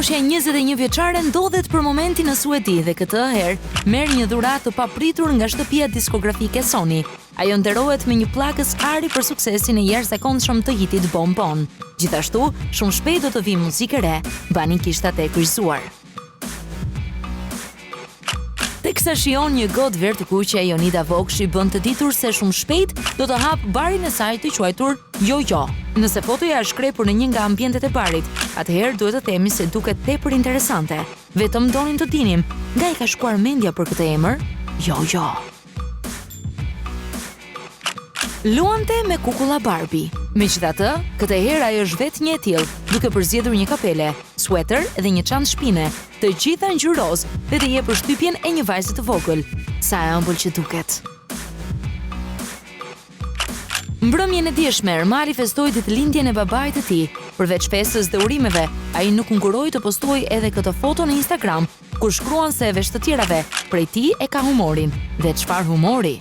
Moshja 21 vjeçare ndodhet për momentin në Suedi dhe këtë herë merr një dhuratë të papritur nga shtëpia diskografike Sony. Ajo nderohet me një pllakë Oscari për suksesin e jashtëzakonshëm të hitit Bon Bon. Gjithashtu, shumë shpejt do të vijë muzikë re, bani kishtat e kryqëzuar. Teksa shijon një gotë verë të kuqe, Jonida Vokshi bën të ditur se shumë shpejt do të hap barin e saj të quajtur Jo-Jo. Nëse fotoja është shkrepur në një nga ambientet e barit, atëherë duhet të themi se duket tepër interesante. Vetëm donin të dinim, nga i ka shkuar mendja për këtë emër? Jo-Jo. Luante me kukulla Barbie. Megjithatë, këtë herë ajo është vetë një e tillë, duke përzgjedhur një kapele, sueter dhe një çantë shpine, të gjitha ngjyrë roz dhe të jep përshtypjen e një vajze të vogël. Sa e ëmbël që duket. Mbrëmjen e dieshme, Ermali festoi ditëlindjen e babait të tij. Përveç festës dhe urimeve, ai nuk nguroi të postojë edhe këtë foto në Instagram, kur shkruan se e vesh të tjerave, prej tij e ka humorin. Dhe çfarë humori!